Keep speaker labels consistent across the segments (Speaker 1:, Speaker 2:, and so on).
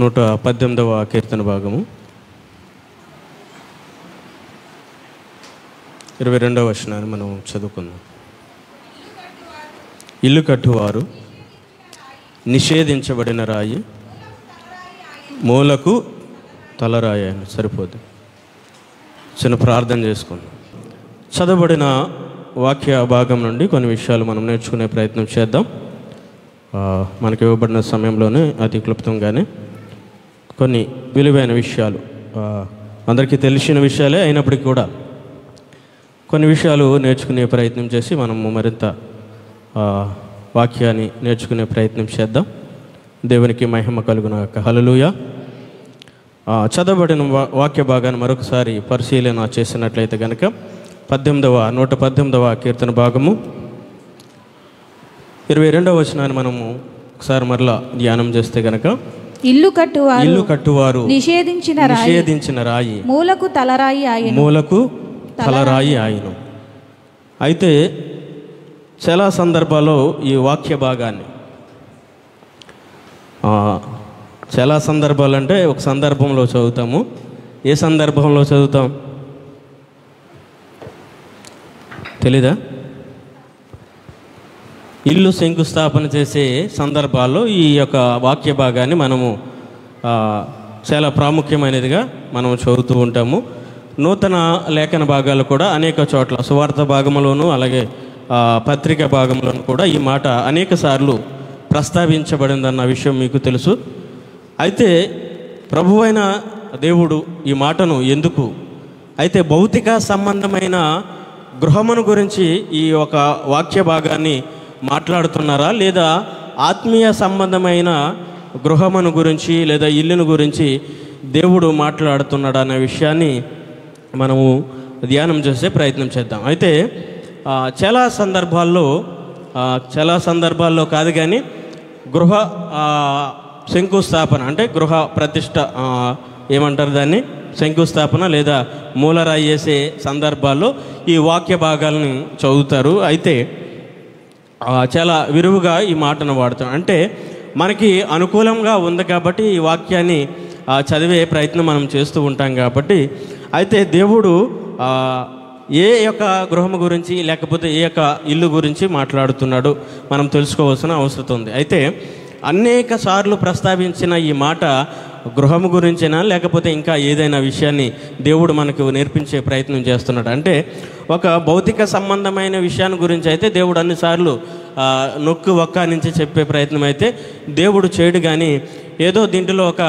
Speaker 1: 118వ కీర్తన భాగము 22వ వచనాన్ని మనం చదువుకుందాం. ఇల్లు కట్టువారు నిషేధించబడిన రాయి, మూలకు తలరాయి అని సరిపోదు. చిన్న ప్రార్థన చేసుకుందాం. చదవబడిన వాక్య భాగం నుండి కొన్ని విషయాలు మనం నేర్చుకునే ప్రయత్నం చేద్దాం. మనకి ఇవ్వబడిన సమయంలోనే అతి క్లుప్తంగానే కొన్ని విలువైన విషయాలు, అందరికీ తెలిసిన విషయాలే అయినప్పటికీ కూడా కొన్ని విషయాలు నేర్చుకునే ప్రయత్నం చేసి మనము మరింత వాక్యాన్ని నేర్చుకునే ప్రయత్నం చేద్దాం. దేవునికి మహిమ కలుగునాక. హల్లెలూయా. చదవబడిన వాక్య భాగాన్ని మరొకసారి పరిశీలన చేసినట్లయితే కనుక 118వ కీర్తన భాగము 22వ వచనాన్ని మనము ఒకసారి మరలా ధ్యానం చేస్తే కనుక,
Speaker 2: ఇల్లు కట్టువారు
Speaker 1: నిషేధించిన రాయి,
Speaker 2: మూలకు తలరాయి ఆయను.
Speaker 1: అయితే చాలా సందర్భాల్లో ఈ వాక్య భాగాన్ని, చాలా సందర్భాలు అంటే ఒక సందర్భంలో చదువుతాము. ఏ సందర్భంలో చదువుతాం తెలీదా? ఇల్లు శంకుస్థాపన చేసే సందర్భాల్లో ఈ యొక్క వాక్య భాగాన్ని మనము చాలా ప్రాముఖ్యమైనదిగా మనం చదువుతూ ఉంటాము. నూతన లేఖన భాగాలు కూడా అనేక చోట్ల, సువార్త భాగంలోనూ అలాగే పత్రిక భాగంలోనూ కూడా ఈ మాట అనేక సార్లు ప్రస్తావించబడిందన్న విషయం మీకు తెలుసు. అయితే ప్రభువైన దేవుడు ఈ మాటను ఎందుకు, అయితే భౌతిక సంబంధమైన గృహమును గురించి ఈ ఒక వాక్య భాగాన్ని మాట్లాడుతున్నారా, లేదా ఆత్మీయ సంబంధమైన గృహమును గురించి లేదా ఇల్లును గురించి దేవుడు మాట్లాడుతున్నాడు అనే విషయాన్ని మనము ధ్యానం చేసే ప్రయత్నం చేద్దాం. అయితే చాలా సందర్భాల్లో కాదు కానీ గృహ శంకుస్థాపన అంటే గృహ ప్రతిష్ట ఏమంటారు దాన్ని, శంకుస్థాపన లేదా మూలరాయి వేసే సందర్భాల్లో ఈ వాక్య భాగాలను చదువుతారు. అయితే చాలా విరువుగా ఈ మాటను వాడతాం. అంటే మనకి అనుకూలంగా ఉంది కాబట్టి ఈ వాక్యాన్ని చదివే ప్రయత్నం మనం చేస్తూ ఉంటాం కాబట్టి, అయితే దేవుడు ఏ యొక్క గృహము గురించి లేకపోతే ఏ యొక్క ఇల్లు గురించి మాట్లాడుతున్నాడు మనం తెలుసుకోవాల్సిన అవసరం ఉంది. అయితే అనేక సార్లు ప్రస్తావించిన ఈ మాట గృహము గురించేనా లేకపోతే ఇంకా ఏదైనా విషయాన్ని దేవుడు మనకు నేర్పించే ప్రయత్నం చేస్తున్నాడు అంటే, ఒక భౌతిక సంబంధమైన విషయాన్ని గురించి అయితే దేవుడు అన్నిసార్లు నొక్కు ఒక్క నుంచి చెప్పే ప్రయత్నం అయితే దేవుడు చేయడు. కానీ ఏదో దీంట్లో ఒక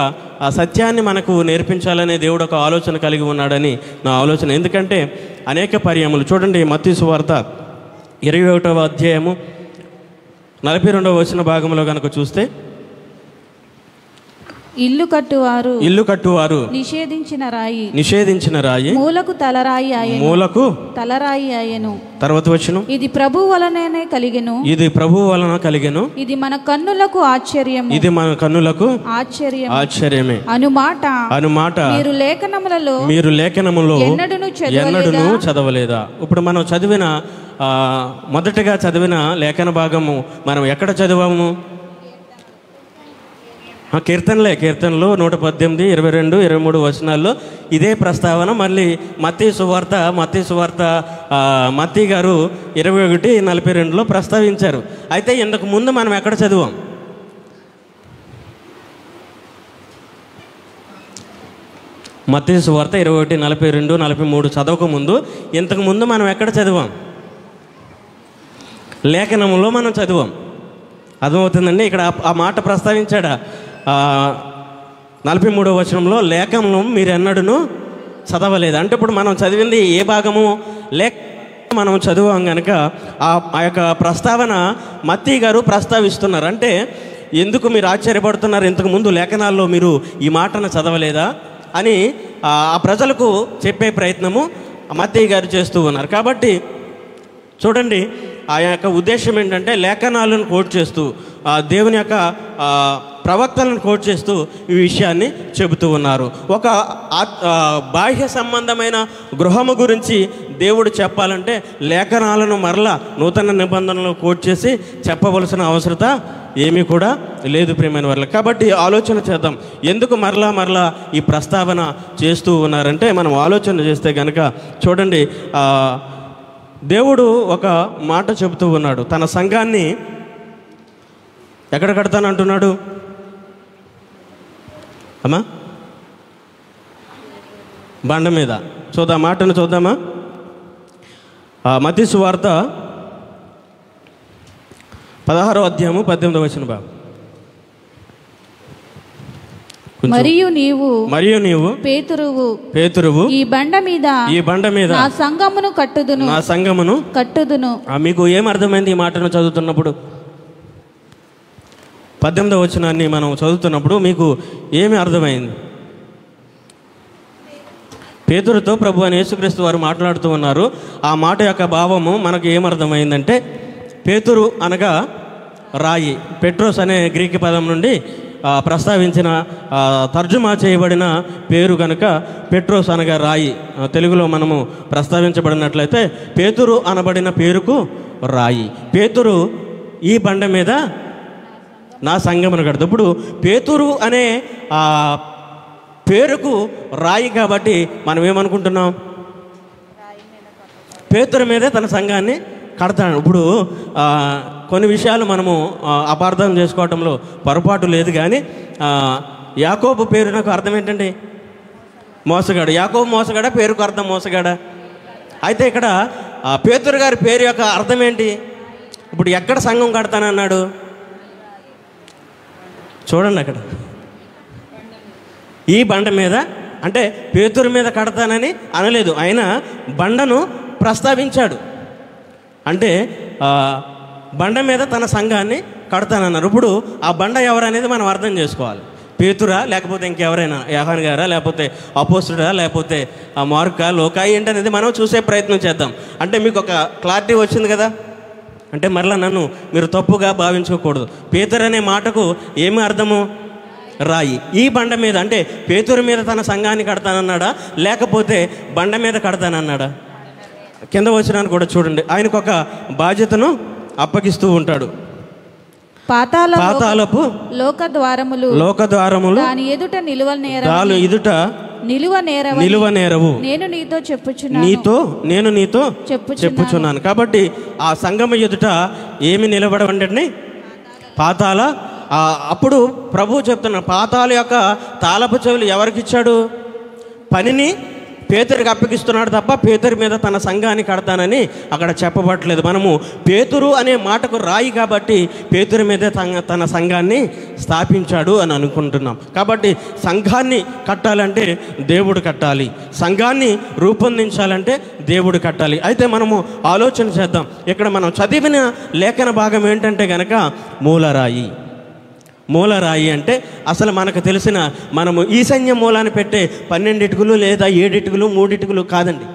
Speaker 1: సత్యాన్ని మనకు నేర్పించాలనే దేవుడు ఒక ఆలోచన కలిగి ఉన్నాడని నా ఆలోచన. ఎందుకంటే అనేక పర్యాయములు చూడండి, మత్తయి సువార్త 21వ అధ్యాయము 42వ వచన భాగంలో కనుక చూస్తే,
Speaker 2: ఇల్లు కట్టువారు
Speaker 1: నిషేధించిన రాయి,
Speaker 2: మూలకు తలరాయి ఆయను.
Speaker 1: తర్వాత వచనం,
Speaker 2: ఇది ప్రభువు వలన కలిగెను, ఇది మన కన్నులకు
Speaker 1: ఆశ్చర్యమే
Speaker 2: అనుమాట. మీరు లేఖనములో
Speaker 1: ఎన్నడూను చదవలేదా? ఇప్పుడు మనం మొదటగా చదివిన లేఖన భాగము మనం ఎక్కడ చదివాము? కీర్తనలో 118, 22, 23 వచనాల్లో ఇదే ప్రస్తావన మళ్ళీ మత్తయి సువార్త మత్తయి గారు 21, 42లో ప్రస్తావించారు. అయితే ఇంతకు ముందు మనం ఎక్కడ చదివాం? మత్తయి సువార్త 21, 42, 43 చదవకముందు ఇంతకు ముందు మనం ఎక్కడ చదివాం? లేఖనంలో మనం చదివాం. అర్థమవుతుందండి. ఇక్కడ ఆ మాట ప్రస్తావించాడా? 43వ వచనంలో లేఖనంలో మీరు ఎన్నడూను చదవలేదు అంటే, ఇప్పుడు మనం చదివింది ఏ భాగము? మనం చదివాం కనుక ఆ యొక్క ప్రస్తావన మత్తయి గారు ప్రస్తావిస్తున్నారు. అంటే ఎందుకు మీరు ఆశ్చర్యపడుతున్నారు, ఇంతకుముందు లేఖనాల్లో మీరు ఈ మాటను చదవలేదా అని ఆ ప్రజలకు చెప్పే ప్రయత్నము మత్తయి గారు చేస్తూ ఉన్నారు. కాబట్టి చూడండి, ఆ యొక్క ఉద్దేశం ఏంటంటే లేఖనాలను కోట్ చేస్తూ దేవుని యొక్క ప్రవక్తలను కోట్ చేస్తూ ఈ విషయాన్ని చెబుతూ ఉన్నారు. ఒక బాహ్య సంబంధమైన గృహము గురించి దేవుడు చెప్పాలంటే లేఖనాలను మరలా నూతన నిబంధనలు కోట్ చేసి చెప్పవలసిన అవసరత ఏమీ కూడా లేదు ప్రియమైన వాళ్ళకి. కాబట్టి ఆలోచన చేద్దాం, ఎందుకు మరలా ఈ ప్రస్తావన చేస్తూ ఉన్నారంటే మనం ఆలోచన చేస్తే కనుక చూడండి, దేవుడు ఒక మాట చెబుతూ ఉన్నాడు. తన సంఘాన్ని ఎక్కడ కడతానంటున్నాడు అమ్మా? బండ మీద. చూద్దాం, మాటను చూద్దామా? మత్తయి సువార్త 16వ అధ్యాయము 18వ వచనం బాబు.
Speaker 2: మరియు నీవు పేతురువు ఈ బండ మీద నా సంఘమును కట్టుదును.
Speaker 1: మీకు ఏం అర్థమైంది ఈ మాటను చదువుతున్నప్పుడు? 18వ వచనాన్ని మనం చదువుతున్నప్పుడు మీకు ఏమి అర్థమైంది? పేతురుతో ప్రభు అని యేసుక్రీస్తు వారు మాట్లాడుతూ ఉన్నారు. ఆ మాట యొక్క భావము మనకు ఏమర్థమైందంటే, పేతురు అనగా రాయి. పెట్రోస్ అనే గ్రీక్ పదం నుండి ప్రస్తావించిన తర్జుమా చేయబడిన పేరు కనుక పెట్రోస్ అనగా రాయి. తెలుగులో మనము ప్రస్తావించబడినట్లయితే పేతురు అనబడిన పేరుకు రాయి. పేతురు ఈ బండ మీద నా సంఘమును కడతా. ఇప్పుడు పేతురు అనే పేరుకు రాయి కాబట్టి మనం ఏమనుకుంటున్నాం? పేతురు మీదే తన సంఘాన్ని కడతాడు. ఇప్పుడు కొన్ని విషయాలు మనము అపార్థం చేసుకోవటంలో పొరపాటు లేదు, కానీ యాకోబు పేరు నాకు అర్థం ఏంటండి? మోసగాడు. యాకోబు మోసగాడ, పేరుకు అర్థం మోసగాడ. అయితే ఇక్కడ పేతురు గారి పేరు యొక్క అర్థం ఏంటి? ఇప్పుడు ఎక్కడ సంఘం కడతానన్నాడు చూడండి. అక్కడ ఈ బండ మీద అంటే పేతురు మీద కడతానని అనలేదు, ఆయన బండను ప్రస్తావించాడు. అంటే బండ మీద తన సంఘాన్ని కడతానన్నారు. ఇప్పుడు ఆ బండ ఎవరనేది మనం అర్థం చేసుకోవాలి. పేతురా, లేకపోతే ఇంకెవరైనా, యోహాను గారా, లేకపోతే అపోస్తుడా, లేకపోతే మార్కా, లోకా ఏంటనేది మనం చూసే ప్రయత్నం చేద్దాం. అంటే మీకు ఒక క్లారిటీ వచ్చింది కదా. అంటే మరలా నన్ను మీరు తప్పుగా భావించుకోకూడదు. పేతురు అనే మాటకు ఏమి అర్థము? రాయి. ఈ బండ మీద అంటే పేతురు మీద తన సంఘాన్ని కడతానన్నాడా, లేకపోతే బండ మీద కడతానన్నాడా? కింద వచనాన్ని కూడా చూడండి. ఆయనకు ఒక బాధ్యతను అప్పగిస్తూ ఉంటాడు.
Speaker 2: పాతాళపు లోక ద్వారములు
Speaker 1: దాని ఎదుట నిలువనేరవు నేను నీతో చెప్పుచున్నాను. కాబట్టి ఆ సంఘము ఎదుట ఏమి నిలబడవండి? పాతాళ. అప్పుడు ప్రభువు చెప్తున్నాడు, పాతాళ యొక్క తాళపు చెవులు ఎవరికి ఇచ్చాడు? పనిని పేతురికి అప్పగిస్తున్నాడు తప్ప పేతురు మీద తన సంఘాన్ని కడతానని అక్కడ చెప్పబట్టలేదు. మనము పేతురు అనే మాటకు రాయి కాబట్టి పేతురు మీదే తన సంఘాన్ని స్థాపించాడు అని అనుకుంటున్నాం. కాబట్టి సంఘాన్ని కట్టాలంటే దేవుడు కట్టాలి, సంఘాన్ని రూపొందించాలంటే దేవుడు కట్టాలి. అయితే మనము ఆలోచన చేద్దాం. ఇక్కడ మనం చదివిన లేఖన భాగం ఏంటంటే కనుక మూలరాయి అంటే అసలు మనకు తెలిసిన మనము ఈశాన్య మూలాన్ని పెట్టే 12 ఇటుకలు లేదా 7 ఇటుకలు 3 ఇటుకలు కాదండి.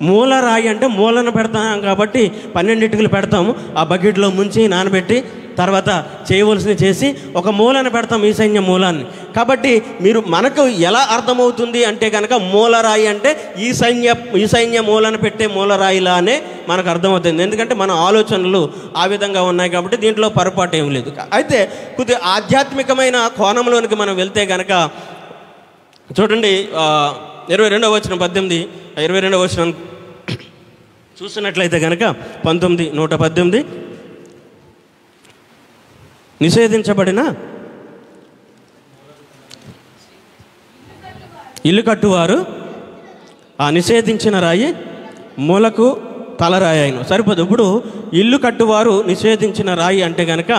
Speaker 1: మూలరాయి అంటే మూలను పెడతాం కాబట్టి 12 ఇటుకలు పెడతాము, ఆ బకెట్లో ముంచి నానబెట్టి తర్వాత చేయవలసినవి చేసి ఒక మూలను పెడతాం, ఈశాన్య మూలాన్ని. కాబట్టి మీరు మనకు ఎలా అర్థమవుతుంది అంటే కనుక మూలరాయి అంటే ఈశాన్య మూలను పెట్టే మూలరాయిలానే మనకు అర్థమవుతుంది. ఎందుకంటే మన ఆలోచనలు ఆ విధంగా ఉన్నాయి కాబట్టి దీంట్లో పొరపాటు ఏం లేదు. అయితే కొద్దిగా ఆధ్యాత్మికమైన కోణంలోనికి మనం వెళ్తే కనుక చూడండి, 22వ వచనం 22వ వచనం చూసినట్లయితే కనుక 118 నిషేధించబడిన ఇల్లు కట్టువారు ఆ నిషేధించిన రాయి మూలకు తలరాయి అయిన సరిపోదు. ఇప్పుడు ఇల్లు కట్టువారు నిషేధించిన రాయి అంటే కనుక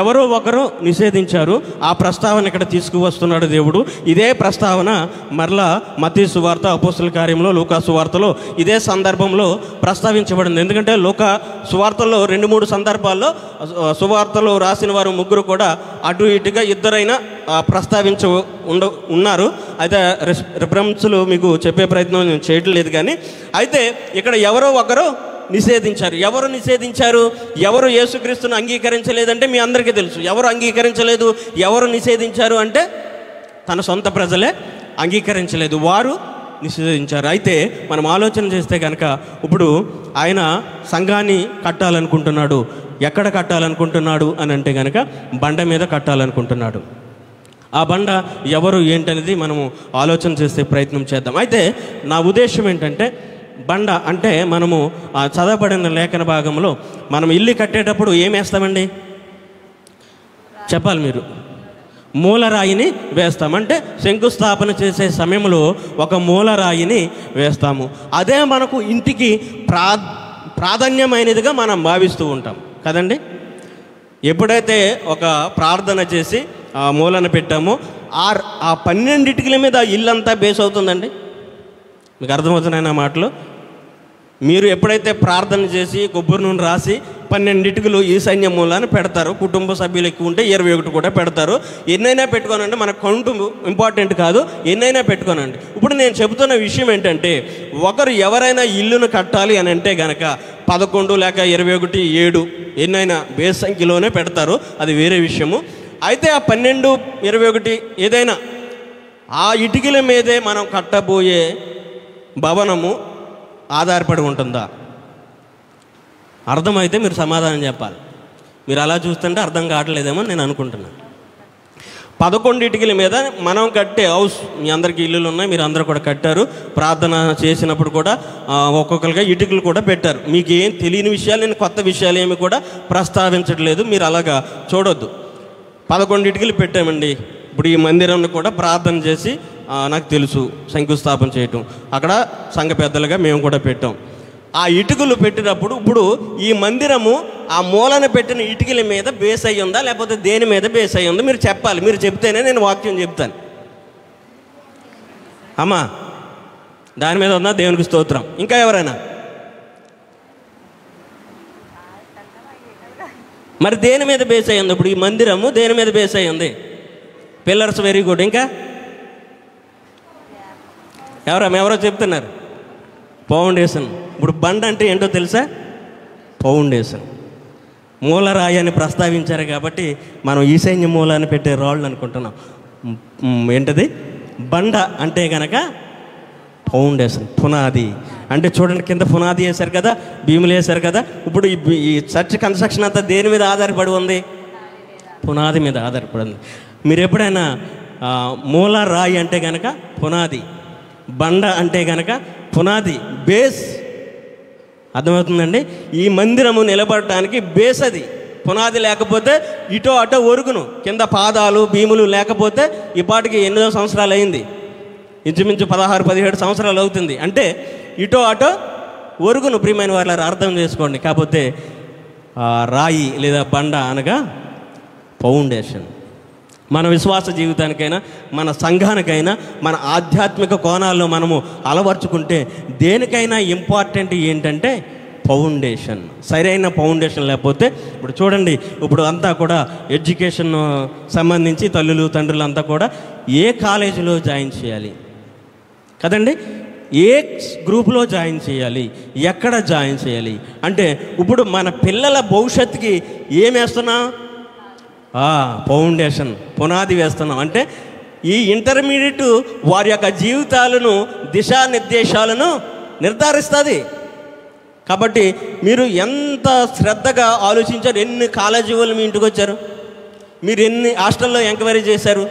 Speaker 1: ఎవరో ఒకరు నిషేధించారు. ఆ ప్రస్తావన ఇక్కడ తీసుకువస్తున్నాడు దేవుడు. ఇదే ప్రస్తావన మరలా మత్తయి సువార్త, అపోస్తలుల కార్యంలో, లూకా సువార్తలో ఇదే సందర్భంలో ప్రస్తావించబడింది. ఎందుకంటే లూకా సువార్తల్లో 2-3 సందర్భాల్లో సువార్తలో రాసిన వారు 3 కూడా అటు ఇటుగా ఇద్దరైనా ఉన్నారు. అయితే రిఫరెన్స్లు మీకు చెప్పే ప్రయత్నం నేను చేయటం లేదు, కానీ అయితే ఇక్కడ ఎవరో ఒకరు నిషేధించారు. ఎవరు నిషేధించారు? ఎవరు యేసుక్రీస్తును అంగీకరించలేదంటే మీ అందరికీ తెలుసు. ఎవరు అంగీకరించలేదు, ఎవరు నిషేధించారు అంటే తన సొంత ప్రజలే అంగీకరించలేదు. వారు నిషేధించారు. అయితే మనం ఆలోచన చేస్తే కనుక ఇప్పుడు ఆయన సంఘాన్ని కట్టాలనుకుంటున్నాడు. ఎక్కడ కట్టాలనుకుంటున్నాడు అని అంటే కనుక బండ మీద కట్టాలనుకుంటున్నాడు. ఆ బండ ఎవరు ఏంటనేది మనము ఆలోచన చేసే ప్రయత్నం చేద్దాం. అయితే నా ఉద్దేశం ఏంటంటే, బండ అంటే మనము చదవబడిన లేఖన భాగంలో మనం ఇల్లు కట్టేటప్పుడు ఏం వేస్తామండి చెప్పాలి మీరు? మూలరాయిని వేస్తాం. అంటే శంకుస్థాపన చేసే సమయంలో ఒక మూలరాయిని వేస్తాము. అదే మనకు ఇంటికి ప్రాధాన్యమైనదిగా మనం భావిస్తూ ఉంటాం కదండి. ఎప్పుడైతే ఒక ప్రార్థన చేసి ఆ మూలన పెట్టామో ఆ 12 ఇటుకల మీద ఇల్లంతా బేస్ అవుతుందండి. మీకు అర్థమవుతున్నాయి నా మాటలు? మీరు ఎప్పుడైతే ప్రార్థన చేసి కొబ్బరి నూనె రాసి 12 ఇటుకలు ఈశాన్య మూలాన్ని పెడతారు, కుటుంబ సభ్యులు ఎక్కువ ఉంటే 21 కూడా పెడతారు. ఎన్నైనా పెట్టుకోనండి, మన కౌంట్ ఇంపార్టెంట్ కాదు, ఎన్నైనా పెట్టుకోనండి. ఇప్పుడు నేను చెబుతున్న విషయం ఏంటంటే, ఒకరు ఎవరైనా ఇల్లును కట్టాలి అని అంటే గనక 11 లేక 21, 7 ఎన్నైనా బేస్ సంఖ్యలోనే పెడతారు, అది వేరే విషయము. అయితే ఆ 12, 21 ఏదైనా ఆ ఇటుకల మీదే మనం కట్టబోయే భవనము ఆధారపడి ఉంటుందా? అర్థమైతే మీరు సమాధానం చెప్పాలి. మీరు అలా చూస్తుంటే అర్థం కావట్లేదేమో నేను అనుకుంటున్నాను. 11 ఇటుకల మీద మనం కట్టే హౌస్, మీ అందరికీ ఇల్లులు ఉన్నాయి, మీరు అందరూ కూడా కట్టారు. ప్రార్థన చేసినప్పుడు కూడా ఒక్కొక్కరిగా ఇటుకలు కూడా పెట్టారు. మీకు ఏం తెలియని విషయాలు, నేను కొత్త విషయాలు ఏమి కూడా ప్రస్తావించట్లేదు, మీరు అలాగా చూడొద్దు. 11 ఇటుకలు పెట్టామండి. ఇప్పుడు ఈ మందిరంలో కూడా ప్రార్థన చేసి నాకు తెలుసు శంకుస్థాపన చేయటం, అక్కడ సంఘ పెద్దలుగా మేము కూడా పెట్టాం. ఆ ఇటుకలు పెట్టినప్పుడు ఇప్పుడు ఈ మందిరము ఆ మూలన పెట్టిన ఇటుకల మీద బేస్ అయ్యి ఉందా లేకపోతే దేని మీద బేస్ అయ్యి ఉందో మీరు చెప్పాలి. మీరు చెప్తేనే నేను వాక్యం చెప్తాను. అమ్మా దాని మీద ఉందా? దేవునికి స్తోత్రం. ఇంకా ఎవరైనా? మరి దేని మీద బేస్ అయ్యింది? ఇప్పుడు ఈ మందిరము దేని మీద బేస్ అయ్యింది? Pillars, very good. ఇంకా ఎవరో చెప్తున్నారు? ఫౌండేషన్. ఇప్పుడు బండ అంటే ఏంటో తెలుసా? ఫౌండేషన్. మూలరాయి అని ప్రస్తావించారు కాబట్టి మనం ఈశాన్య మూలాన్ని పెట్టే రాళ్ళు అనుకుంటున్నాం. ఏంటది? బండ అంటే కనుక ఫౌండేషన్, పునాది. అంటే చూడండి, కింద పునాది వేశారు కదా, భీములు వేశారు కదా. ఇప్పుడు ఈ చర్చ్ కన్స్ట్రక్షన్ అంతా దేని మీద ఆధారపడి ఉంది? పునాది మీద ఆధారపడి ఉంది. మీరు ఎప్పుడైనా మూల రాయి అంటే కనుక పునాది, బండ అంటే కనుక పునాది, బేస్. అర్థమవుతుందండి? ఈ మందిరము నిలబడటానికి బేస్ అది. పునాది లేకపోతే ఇటో అటో ఒరుగును. కింద పాదాలు, భీములు లేకపోతే ఈ పాటికి ఎన్నో సంవత్సరాలు అయింది, ఇంచుమించు 16-17 సంవత్సరాలు అవుతుంది. అంటే ఇటో అటో ఒరుగును. ప్రియమైన వాళ్ళ అర్థం చేసుకోండి. కాకపోతే రాయి లేదా బండ అనగా ఫౌండేషన్. మన విశ్వాస జీవితానికైనా, మన సంఘానికైనా, మన ఆధ్యాత్మిక కోణాల్లో మనము అలవర్చుకుంటే దేనికైనా ఇంపార్టెంట్ ఏంటంటే ఫౌండేషన్. సరైన ఫౌండేషన్ లేకపోతే, ఇప్పుడు చూడండి, ఇప్పుడు అంతా కూడా ఎడ్యుకేషన్ సంబంధించి తల్లులు తండ్రులు అంతా కూడా ఏ కాలేజీలో జాయిన్ చేయాలి కదండి, ఏ గ్రూప్లో జాయిన్ చేయాలి, ఎక్కడ జాయిన్ చేయాలి అంటే ఇప్పుడు మన పిల్లల భవిష్యత్తుకి ఏం వేస్తున్నాం? ఫౌండేషన్, పునాది వేస్తున్నాం. అంటే ఈ ఇంటర్మీడియట్ వారి యొక్క జీవితాలను, దిశానిర్దేశాలను నిర్ధారిస్తుంది. కాబట్టి మీరు ఎంత శ్రద్ధగా ఆలోచించారు? ఎన్ని కాలేజీ వాళ్ళు మీ ఇంటికి వచ్చారు? మీరు ఎన్ని హాస్టల్లో ఎంక్వైరీ చేశారు?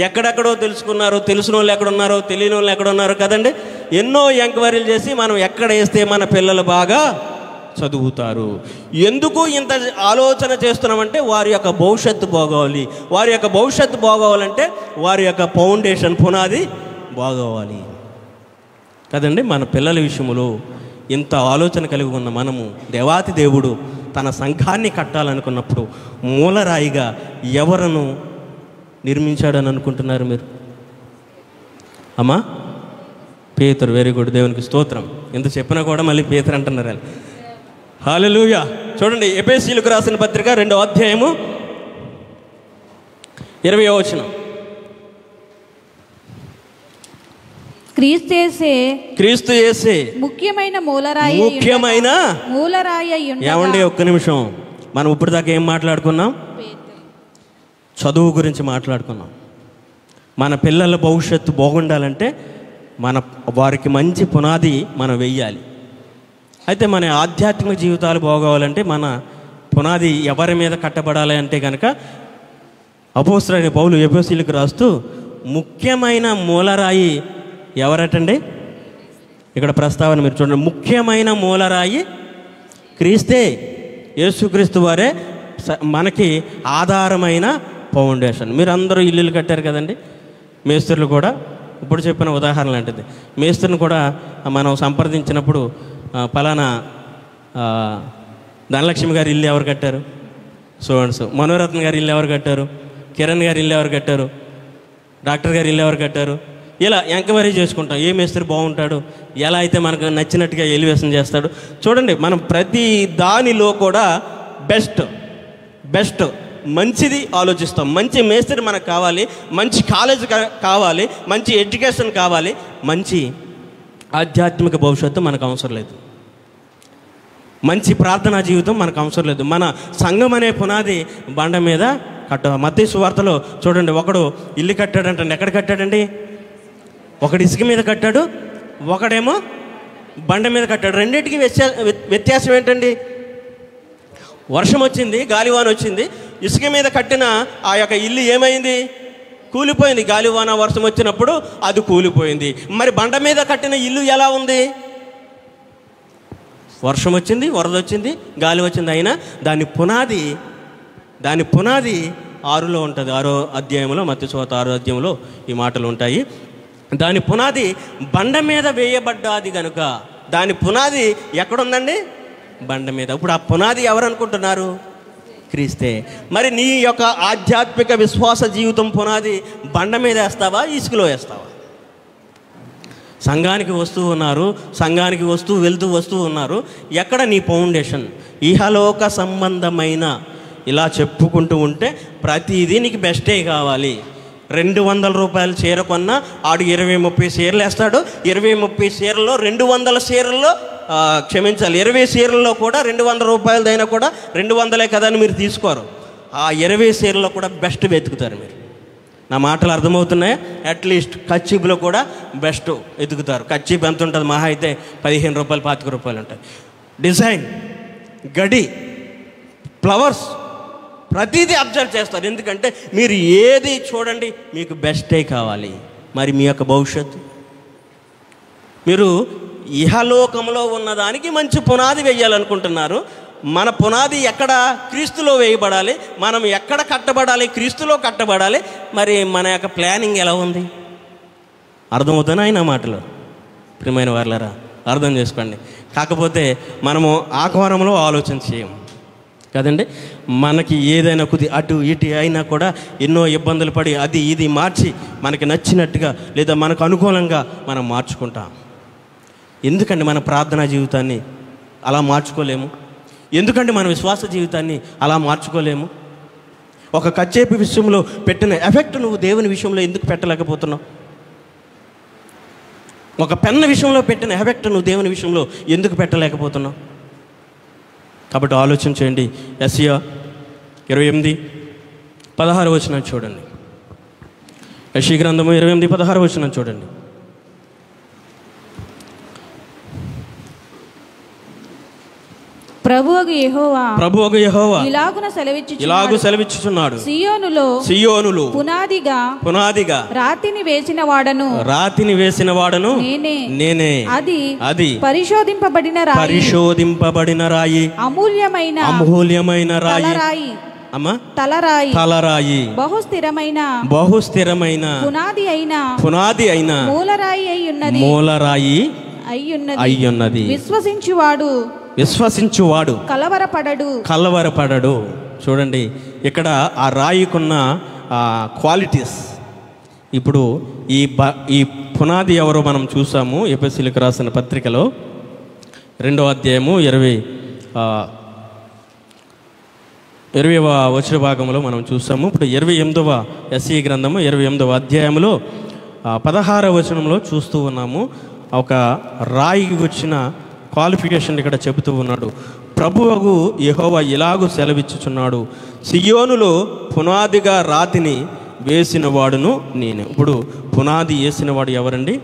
Speaker 1: ఎక్కడెక్కడో తెలుసుకున్నారు? తెలిసిన వాళ్ళు ఎక్కడున్నారో, తెలియని వాళ్ళు ఎక్కడున్నారో కదండి. ఎన్నో ఎంక్వైరీలు చేసి మనం ఎక్కడ వేస్తే మన పిల్లలు బాగా చదువుతారు. ఎందుకు ఇంత ఆలోచన చేస్తున్నామంటే వారి యొక్క భవిష్యత్తు బాగోవాలి. వారి యొక్క భవిష్యత్తు బాగోవాలంటే వారి యొక్క ఫౌండేషన్, పునాది బాగోవాలి కదండి. మన పిల్లల విషయంలో ఇంత ఆలోచన కలిగి ఉన్న మనము, దేవాతి దేవుడు తన సంఘాన్ని కట్టాలనుకున్నప్పుడు మూలరాయిగా ఎవరను నిర్మించాడని అనుకుంటున్నారు మీరు? అమ్మా పేతురు. వెరీ గుడ్, దేవునికి స్తోత్రం. ఎంత చెప్పినా కూడా మళ్ళీ పేతురు అంటున్నారు. హల్లెలూయా. చూడండి, ఎఫెసీయులకు రాసిన పత్రిక 2వ అధ్యాయము 20వ వచనం. క్రీస్తు యేసే ముఖ్యమైన మూలరాయి. ఏమండి, ఒక్క నిమిషం. మనం ఇప్పుడు దాకా ఏం మాట్లాడుకున్నాం? చదువు గురించి మాట్లాడుకున్నాం. మన పిల్లల భవిష్యత్తు బాగుండాలంటే వారికి మంచి పునాది మనం వెయ్యాలి. అయితే మన ఆధ్యాత్మిక జీవితాలు బాగోవాలంటే మన పునాది ఎవరి మీద కట్టబడాలి అంటే కనుక అపోస్తలుడైన పౌలు ఎఫెసీయులకు రాస్తూ ముఖ్యమైన మూలరాయి ఎవరటండి? ఇక్కడ ప్రస్తావన మీరు చూడండి. ముఖ్యమైన మూలరాయి క్రీస్తే, యేసుక్రీస్తు వారే మనకి ఆధారమైన ఫౌండేషన్. మీరు అందరూ ఇల్లులు కట్టారు కదండి, మేస్త్రులు కూడా. ఇప్పుడు చెప్పిన ఉదాహరణ లాంటిది. మేస్త్రిని కూడా మనం సంప్రదించినప్పుడు పలానా ధనలక్ష్మి గారి ఇల్లు ఎవరు కట్టారు, సో మనోరత్న గారి ఇల్లు ఎవరు కట్టారు, కిరణ్ గారి ఇల్లు ఎవరు కట్టారు, డాక్టర్ గారి ఇల్లు ఎవరు కట్టారు, ఇలా ఎంక్వైరీ చేసుకుంటాం. ఏ మేస్త్రి బాగుంటాడు, ఎలా అయితే మనకు నచ్చినట్టుగా ఎలివేషన్ చేస్తాడు. చూడండి, మనం ప్రతి దానిలో కూడా బెస్ట్ మంచిది ఆలోచిస్తాం. మంచి మేస్త్రి మనకు కావాలి, మంచి కాలేజ్ కావాలి, మంచి ఎడ్యుకేషన్ కావాలి, మంచి ఆధ్యాత్మిక భవిష్యత్తు మనకు అవసరం లేదు, మంచి ప్రార్థనా జీవితం మనకు అవసరం లేదు. మన సంఘం అనే పునాది బండ మీద మత్తయి సువార్తలో చూడండి, ఒకడు ఇల్లు కట్టాడంటే ఎక్కడ కట్టాడండి? ఒకడు ఇసుక మీద కట్టాడు, ఒకడేమో బండ మీద కట్టాడు. రెండింటికి వ్యత్యాసం ఏంటండి? వర్షం వచ్చింది, గాలివాన వచ్చింది. ఇసుక మీద కట్టిన ఆ యొక్క ఇల్లు ఏమైంది? కూలిపోయింది. గాలివాన వర్షం వచ్చినప్పుడు అది కూలిపోయింది. మరి బండ మీద కట్టిన ఇల్లు ఎలా ఉంది? వర్షం వచ్చింది, వరద వచ్చింది, గాలి వచ్చింది, అయినా దాని పునాది 6లో ఉంటుంది. 6వ అధ్యాయంలో, మత్తయి సువార్త 6వ అధ్యాయంలో ఈ మాటలు ఉంటాయి. దాని పునాది బండ మీద వేయబడ్డాది కనుక దాని పునాది ఎక్కడుందండి? బండ మీద. ఇప్పుడు ఆ పునాది ఎవరు అనుకుంటున్నారు? క్రీస్తే. మరి నీ యొక్క ఆధ్యాత్మిక విశ్వాస జీవితం పునాది బండ మీద వేస్తావా, ఇసుకలో వేస్తావా? సంఘానికి వస్తూ ఉన్నారు, సంఘానికి వెళ్తూ ఉన్నారు. ఎక్కడ నీ ఫౌండేషన్? ఇహలోక సంబంధమైన ఇలా చెప్పుకుంటూ ఉంటే ప్రతిదీ నీకు బెస్టే కావాలి. 200 రూపాయలు చీర కొన్నా ఆడు 20-30 చీరలు వేస్తాడు. 20-30 చీరల్లో 200 చీరల్లో 20 చీరల్లో కూడా 200 రూపాయలదైనా కూడా 200 కదా అని మీరు తీసుకోరు. ఆ 20 చీరల్లో కూడా బెస్ట్ వెతుకుతారు. మీరు నా మాటలు అర్థమవుతున్నాయా? అట్లీస్ట్ కచ్చీపులో కూడా బెస్ట్ వెతుకుతారు. కచ్చీపు ఎంత ఉంటుంది? మహా అయితే 15 రూపాయలు 25 రూపాయలు ఉంటాయి. డిజైన్, గడి, ఫ్లవర్స్ ప్రతిదీ అబ్జర్వ్ చేస్తారు. ఎందుకంటే మీరు ఏది చూడండి మీకు బెస్టే కావాలి. మరి మీ యొక్క భవిష్యత్తు, మీరు ఇహలోకంలో ఉన్నదానికి మంచి పునాది వేయాలనుకుంటున్నారు. మన పునాది ఎక్కడ? క్రీస్తులో వేయబడాలి. మనం ఎక్కడ కట్టబడాలి? క్రీస్తులో కట్టబడాలి. మరి మన యొక్క ప్లానింగ్ ఎలా ఉంది? అర్థమవుతానా ఆయన మాటలు? ప్రియమైన వారలారా, అర్థం చేసుకోండి. కాకపోతే మనము ఆ కోణంలో ఆలోచన చేయము కదండి. మనకి ఏదైనా అటు ఇటు అయినా కూడా ఎన్నో ఇబ్బందులు పడి అది ఇది మార్చి మనకి నచ్చినట్టుగా లేదా మనకు అనుకూలంగా మనం మార్చుకుంటాం. ఎందుకండి మన ప్రార్థనా జీవితాన్ని అలా మార్చుకోలేము? ఎందుకంటే మన విశ్వాస జీవితాన్ని అలా మార్చుకోలేము? ఒక కచ్చేపి విషయంలో పెట్టిన ఎఫెక్ట్ నువ్వు దేవుని విషయంలో ఎందుకు పెట్టలేకపోతున్నావు? ఒక పెన్న విషయంలో పెట్టిన ఎఫెక్ట్ నువ్వు దేవుని విషయంలో ఎందుకు పెట్టలేకపోతున్నావు? కాబట్టి ఆలోచన చేయండి. యెషయా 28:16 వచనం చూడండి. యెషయా గ్రంథము 28:16 వచనం చూడండి.
Speaker 2: ప్రభువగు యెహోవా ఇలాగు
Speaker 1: సెలవిచ్చుచున్నాడు,
Speaker 2: సియోనులో పునాదిగా రాతిని వేసిన వాడను నేనే. అది పరిశోధింపబడిన రాయి, అమూల్యమైన రాయి, తలరాయి, బహుస్థిరమైన పునాది అయిన మూలరాయి అయ్యున్నది. విశ్వసించువాడు కలవరపడడు. చూడండి, ఇక్కడ ఆ రాయికున్న క్వాలిటీస్. ఇప్పుడు ఈ పునాది ఎవరో మనం చూసాము ఎఫెసీయులకు రాసిన పత్రికలో 2వ అధ్యాయము 20వ వచన భాగంలో మనం చూసాము. ఇప్పుడు 28వ యెషయా గ్రంథము 28వ అధ్యాయంలో 16వ వచనంలో చూస్తూ ఉన్నాము. ఒక రాయికి వచ్చిన క్వాలిఫికేషన్ ఇక్కడ చెబుతూ ఉన్నాడు. ప్రభువగు యెహోవా ఇలాగు సెలవిచ్చుచున్నాడు, సియోనులో పునాదిగా రాతిని వేసిన వాడును నేనే. ఇప్పుడు పునాది వేసినవాడు ఎవరండి?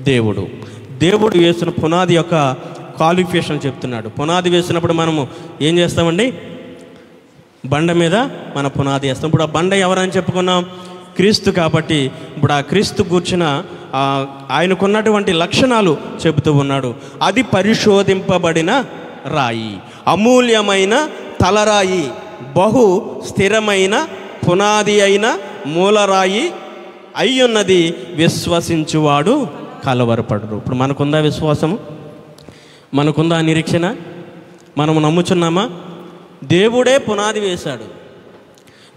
Speaker 2: దేవుడు. దేవుడు వేసిన పునాది యొక్క క్వాలిఫికేషన్ చెప్తున్నాడు. పునాది వేసినప్పుడు మనము ఏం చేస్తామండి? బండ మీద మన పునాది వేస్తాం. ఇప్పుడు ఆ బండ ఎవరని చెప్పుకున్నాం? క్రీస్తు. కాబట్టి ఇప్పుడు ఆ క్రీస్తు కూర్చున్న ఆయనకున్నటువంటి లక్షణాలు చెబుతూ ఉన్నాడు. అది పరిశోధింపబడిన రాయి, అమూల్యమైన తలరాయి, బహు స్థిరమైన పునాది అయిన మూలరాయి అయ్యున్నది, విశ్వసించువాడు కలవరపడరు. ఇప్పుడు మనకుందా విశ్వాసము? మనకుందా నిరీక్షణ? మనము నమ్ముచున్నామా? దేవుడే పునాది వేశాడు,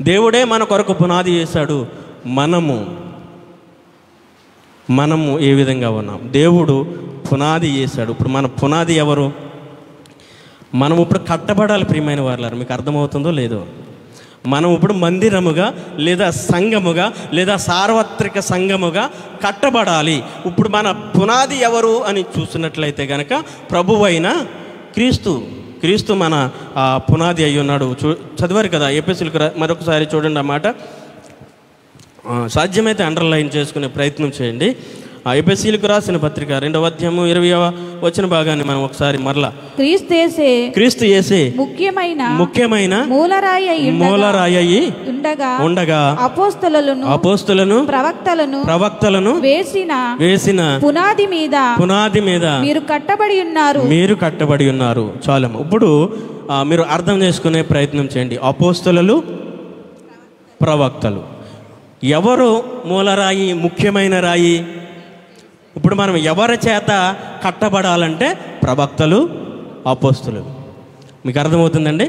Speaker 2: దేవుడే మన కొరకు పునాది వేశాడు. మనము ఏ విధంగా ఉన్నాం? దేవుడు పునాది వేశాడు. ఇప్పుడు మన పునాది ఎవరు? మనం ఇప్పుడు కట్టబడాలి. ప్రియమైన వారులారా, మీకు అర్థమవుతుందో లేదో? మనం ఇప్పుడు మందిరముగా లేదా సంఘముగా లేదా సార్వత్రిక సంఘముగా కట్టబడాలి. ఇప్పుడు మన పునాది ఎవరు అని చూసినట్లయితే కనుక ప్రభువైన క్రీస్తు మన పునాది అయి ఉన్నాడు. చదివారు కదా ఎఫెసీయులకు. మరొకసారి చూడండి ఆ మాట. సాధ్యమైతే అండర్లైన్ చేసుకునే ప్రయత్నం చేయండి. ఎఫెసీయులకు రాసిన పత్రిక 2వ అధ్యాయము 20వ వచన భాగాన్ని మనం ఒకసారి మరలా. క్రీస్తు యేసే ముఖ్యమైన మూలరాయి అయి ఉండగా అపోస్తలులను ప్రవక్తలను వేసిన పునాది మీద మీరు కట్టబడి ఉన్నారు. చాలము. ఇప్పుడు మీరు అర్థం చేసుకునే ప్రయత్నం చేయండి. అపోస్తలులు, ప్రవక్తలు. ఎవరు మూలరాయి, ముఖ్యమైన రాయి? ఇప్పుడు మనం ఎవరి చేత కట్టబడాలంటే ప్రవక్తలు, అపోస్తలులు. మీకు అర్థమవుతుందండి?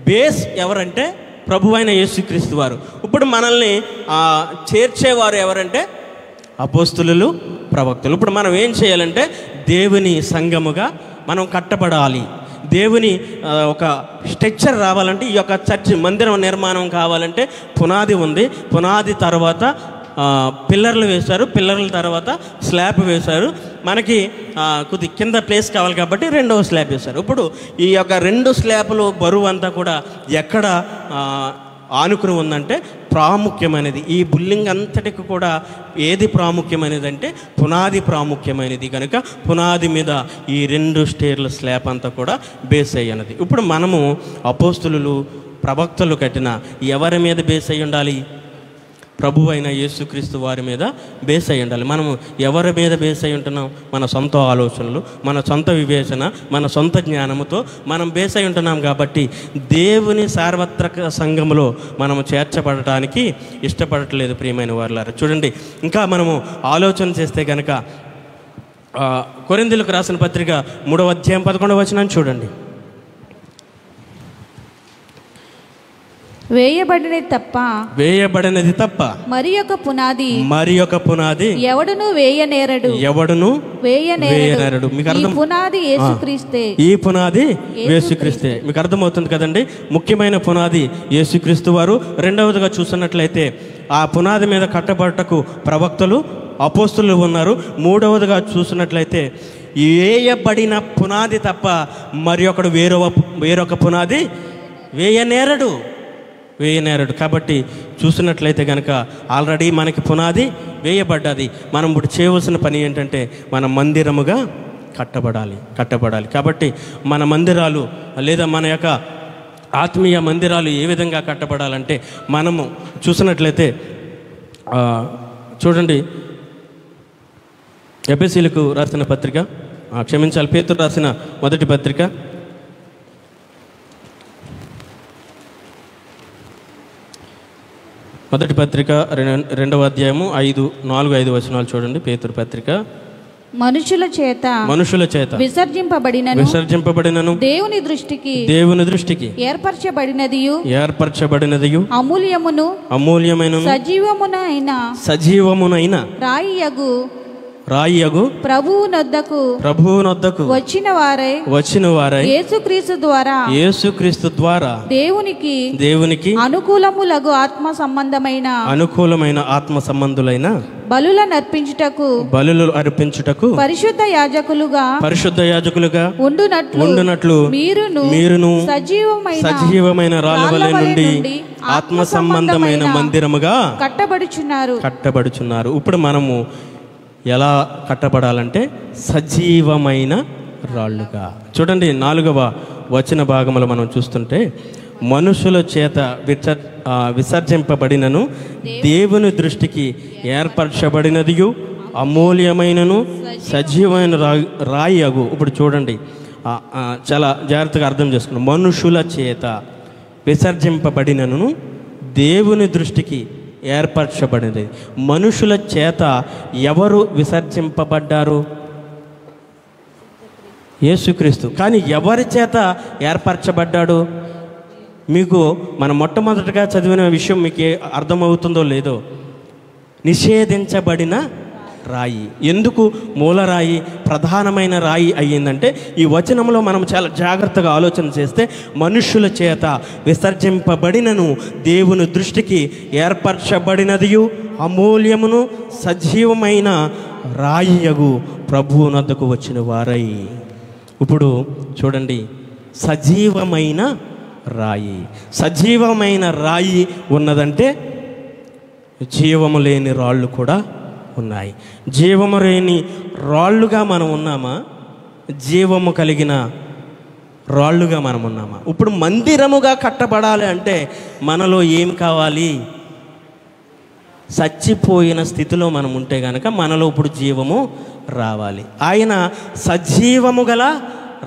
Speaker 2: బేస్ ఎవరంటే ప్రభువైన యేసుక్రీస్తు వారు. ఇప్పుడు మనల్ని చేర్చేవారు ఎవరంటే అపోస్తలులు, ప్రవక్తలు. ఇప్పుడు మనం ఏం చేయాలంటే దేవుని సంఘముగా మనం కట్టబడాలి. దేవుని ఒక స్ట్రక్చర్ రావాలంటే, ఈ యొక్క చర్చ్ మందిరం నిర్మాణం కావాలంటే పునాది ఉంది. పునాది తర్వాత పిల్లర్లు వేశారు, పిల్లర్ల తర్వాత స్లాబ్ వేశారు. మనకి కొద్ది కింద ప్లేస్ కావాలి కాబట్టి 2వ స్లాబ్ వేశారు. ఇప్పుడు ఈ యొక్క 2 స్లాబ్లు బరువు అంతా కూడా ఎక్కడ ఆనుకుని ఉందంటే ప్రాముఖ్యమైనది. ఈ బిల్డింగ్ అంతటికి కూడా ఏది ప్రాముఖ్యమైనది అంటే పునాది ప్రాముఖ్యమైనది. కనుక పునాది మీద ఈ 2 స్టేర్ల స్లాబ్ అంతా కూడా బేస్ అయ్యినది. ఇప్పుడు మనము అపోస్తలులు, ప్రవక్తలు కట్టిన ఎవరి మీద బేస్ అయ్యి ఉండాలి? ప్రభు అయిన యేసుక్రీస్తు వారి మీద బేస్ అయ్యి ఉండాలి. మనము ఎవరి మీద బేస్ అయి ఉంటున్నాం? మన సొంత ఆలోచనలు, మన సొంత వివేచన, మన సొంత జ్ఞానముతో మనం బేస్ అయి ఉంటున్నాం. కాబట్టి దేవుని సార్వత్రిక సంఘములో మనము చేర్చబడటానికి ఇష్టపడట్లేదు. ప్రియమైన వారులారా, చూడండి, ఇంకా మనము ఆలోచన చేస్తే కనుక కొరింథీయులకు రాసిన పత్రిక 3వ అధ్యాయం 11వ వచనాన్ని చూడండి. వేయబడినది తప్ప మరి యొక్క పునాది ఎవడును వేయనేరడు. మీకు అర్థం? ఈ పునాది యేసుక్రీస్తే. మీకు అర్థమవుతుంది కదండి? ముఖ్యమైన పునాది యేసుక్రీస్తు వారు. రెండవదిగా చూస్తున్నట్లయితే ఆ పునాది మీద కట్టబడటకు ప్రవక్తలు, అపోస్తలులు ఉన్నారు. మూడవదిగా చూసినట్లయితే వేయబడిన పునాది తప్ప మరి ఒకడు వేరొక పునాది వేయనేరడు. కాబట్టి చూసినట్లయితే కనుక ఆల్రెడీ మనకి పునాది వేయబడ్డది. మనం ఇప్పుడు చేయవలసిన పని ఏంటంటే మన మందిరముగా కట్టబడాలి. కాబట్టి మన మందిరాలు లేదా మన యొక్క ఆత్మీయ మందిరాలు ఏ విధంగా కట్టబడాలంటే మనము చూసినట్లయితే చూడండి, ఎఫెసీయులకు రాసిన పత్రిక, పేతురు రాసిన మొదటి పత్రిక 2వ అధ్యాయము 4-5 వచనాలు చూడండి. పేతురు పత్రిక. మనుషుల చేత విసర్జింపబడినను దేవుని దృష్టికి ఏర్పరచబడినదియు అమూల్యమైన సజీవమునైన రాయియగు ప్రభువునొద్దకు వచ్చిన వారై యేసుక్రీస్తు ద్వారా దేవునికి అనుకూలములగు అనుకూలమైన ఆత్మ సంబంధులైన బలులు అర్పించుటకు పరిశుద్ధ యాజకులుగా ఉండునట్లు మీరును సజీవమైన రాళ్ళ నుండి ఆత్మ సంబంధమైన మందిరముగా కట్టబడుచున్నారు. ఇప్పుడు మనము
Speaker 1: ఎలా కట్టబడాలంటే సజీవమైన రాళ్ళుగా. చూడండి 4వ వచన భాగంలో మనం చూస్తుంటే, మనుషుల చేత విసర్జింపబడినను దేవుని దృష్టికి ఏర్పరచబడినదియు అమూల్యమైనను సజీవమైన రాయి అగు. ఇప్పుడు చూడండి, చాలా జాగ్రత్తగా అర్థం చేసుకున్నాం. మనుషుల చేత విసర్జింపబడినను దేవుని దృష్టికి ఏర్పరచబడినది. మనుషుల చేత ఎవరు విసర్జింపబడ్డారు? యేసుక్రీస్తు. కానీ ఎవరి చేత ఏర్పరచబడ్డాడు? మీకు మనం మొట్టమొదటిగా చదివిన విషయం మీకు అర్థమవుతుందో లేదో, నిషేధించబడిన రాయి. ఎందుకు మూలరాయి ప్రధానమైన రాయి అయ్యిందంటే, ఈ వచనంలో మనం చాలా జాగ్రత్తగా ఆలోచన చేస్తే, మనుషుల చేత విసర్జింపబడినను దేవుని దృష్టికి ఏర్పరచబడినదియు అమూల్యమును సజీవమైన రాయియగు ప్రభువునద్దకు వచ్చిన వారై. ఇప్పుడు చూడండి, సజీవమైన రాయి. సజీవమైన రాయి ఉన్నదంటే జీవము లేని రాళ్ళు కూడా ఉన్నాయి. జీవము లేని రాళ్ళుగా మనం ఉన్నామా? జీవము కలిగిన రాళ్ళుగా మనం ఉన్నామా? ఇప్పుడు మందిరముగా కట్టబడాలి అంటే మనలో ఏం కావాలి? చచ్చిపోయిన స్థితిలో మనం ఉంటే కనుక మనలో ఇప్పుడు జీవము రావాలి. ఆయన సజీవము గల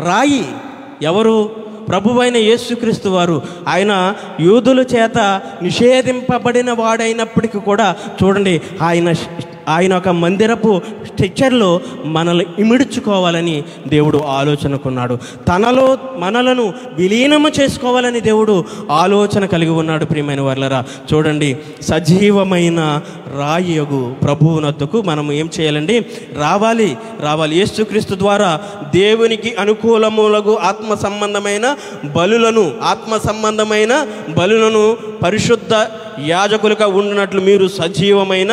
Speaker 1: రాయి. ఎవరు? ప్రభువైన యేసుక్రీస్తు వారు. ఆయన యూదుల చేత నిషేధింపబడిన వాడైనప్పటికీ కూడా చూడండి, ఆయన ఒక మందిరపు స్ట్రక్చర్లో మనల్ని ఇమిడ్చుకోవాలని దేవుడు ఆలోచనకున్నాడు. తనలో మనలను విలీనము చేసుకోవాలని దేవుడు ఆలోచన కలిగి ఉన్నాడు. ప్రియమైన వారలారా, చూడండి, సజీవమైన రాయియగు ప్రభువునద్దకు మనం ఏం చేయాలండి? రావాలి. యేసుక్రీస్తు ద్వారా దేవునికి అనుకూలములకు ఆత్మ సంబంధమైన బలులను పరిశుద్ధ యాజకులుగా ఉండినట్లు మీరు సజీవమైన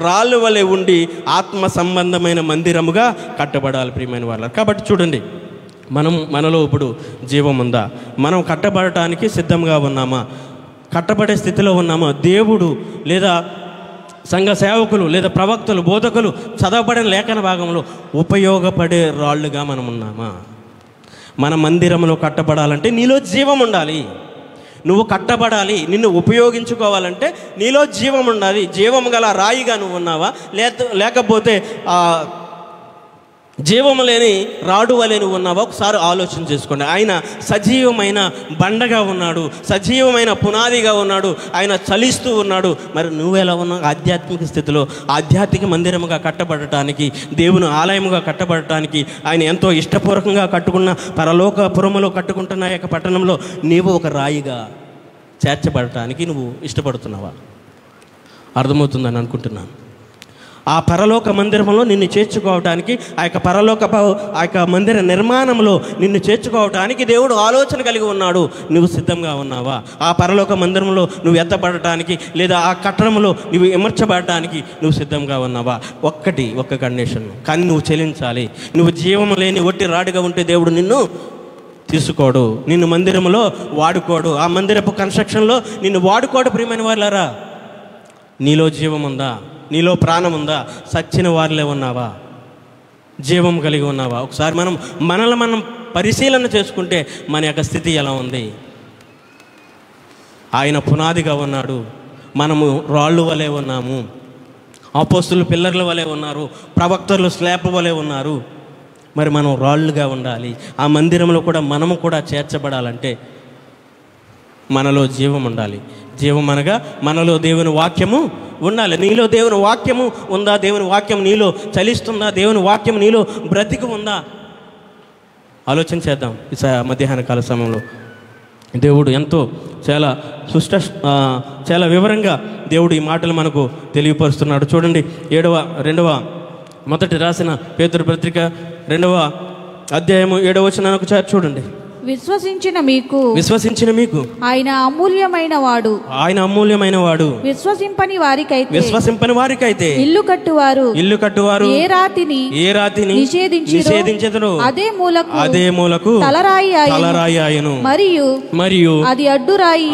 Speaker 1: రాళ్ళు వలె ఉండి ఆత్మ సంబంధమైన మందిరముగా కట్టబడాలి. ప్రియమైన వారు, కాబట్టి చూడండి, మనలో ఇప్పుడు జీవం ఉందా? మనం కట్టబడటానికి సిద్ధంగా ఉన్నామా? కట్టబడే స్థితిలో ఉన్నామా? దేవుడు లేదా సంఘ సేవకులు లేదా ప్రవక్తలు, బోధకులు చదవబడిన లేఖన భాగంలో ఉపయోగపడే రాళ్ళుగా మనం ఉన్నామా? మన మందిరంలో కట్టబడాలంటే నీలో జీవం ఉండాలి. నువ్వు కట్టబడాలి, నిన్ను ఉపయోగించుకోవాలంటే నీలో జీవం ఉండాలి. జీవం గల రాయిగా నువ్వు ఉన్నావా? లేకపోతే జీవము లేని రాడు వలె నువ్వు ఉన్నావా? ఒకసారి ఆలోచన చేసుకోండి. ఆయన సజీవమైన బండగా ఉన్నాడు, సజీవమైన పునాదిగా ఉన్నాడు, ఆయన చలిస్తూ ఉన్నాడు. మరి నువ్వెలా ఉన్నావు? ఆధ్యాత్మిక స్థితిలో ఆధ్యాత్మిక మందిరముగా కట్టబడటానికి, దేవుని ఆలయముగా కట్టబడటానికి ఆయన ఎంతో ఇష్టపూర్వకంగా కట్టుకున్న పరలోకపురములో కట్టుకుంటున్న యొక్క పట్టణంలో నీవు ఒక రాయిగా చేర్చబడటానికి నువ్వు ఇష్టపడుతున్నావా? అర్థమవుతుందని అనుకుంటున్నాను. ఆ పరలోక మందిరంలో నిన్ను చేర్చుకోవటానికి, ఆ యొక్క మందిర నిర్మాణంలో నిన్ను చేర్చుకోవటానికి దేవుడు ఆలోచన కలిగి ఉన్నాడు. నువ్వు సిద్ధంగా ఉన్నావా? ఆ పరలోక మందిరంలో నువ్వు ఎత్తబడటానికి లేదా ఆ కట్టడంలో నువ్వు ఇమర్చబడటానికి నువ్వు సిద్ధంగా ఉన్నావా? ఒక్క కండిషన్, కానీ నువ్వు చెల్లించాలి. నువ్వు జీవము లేని ఒట్టి రాడుగా ఉంటే దేవుడు నిన్ను తీసుకోడు, నిన్ను మందిరంలో వాడుకోడు, ఆ మందిరపు కన్స్ట్రక్షన్లో నిన్ను వాడుకోడు. ప్రియమైన వాళ్ళారా, నీలో జీవం ఉందా? నీలో ప్రాణం ఉందా? సచ్చిన వారిలే ఉన్నావా? జీవం కలిగి ఉన్నావా? ఒకసారి మనల్ని మనం పరిశీలన చేసుకుంటే మన యొక్క స్థితి ఎలా ఉంది? ఆయన పునాదిగా ఉన్నాడు, మనము రాళ్ళు వలె ఉన్నాము. అపోస్తులు పిల్లర్ల వలె ఉన్నారు, ప్రవక్తలు స్లాబ్ వలె ఉన్నారు. మరి మనం రాళ్ళుగా ఉండాలి. ఆ మందిరంలో కూడా మనము కూడా చేర్చబడాలంటే మనలో జీవం ఉండాలి. జీవం అనగా మనలో దేవుని వాక్యము ఉండాలి. నీలో దేవుని వాక్యము ఉందా? దేవుని వాక్యం నీలో చలిస్తుందా? దేవుని వాక్యం నీలో బ్రతికి ఉందా? ఆలోచన చేద్దాం. ఈ మధ్యాహ్న కాల సమయంలో దేవుడు ఎంతో చాలా వివరంగా దేవుడు ఈ మాటలు మనకు తెలియపరుస్తున్నాడు. చూడండి, మొదటి రాసిన పేతురు పత్రిక 2వ అధ్యాయము 7వ వచనాన్ని ఒకసారి చూడండి.
Speaker 3: విశ్వసించిన మీకు ఆయన అమూల్యమైన వాడు. విశ్వసింపని వారికైతే ఇల్లు కట్టువారు ఏ రాతిని నిషేధించెదరో అదే మూలకు తలరాయి ఆయను, మరియు అది అడ్డురాయి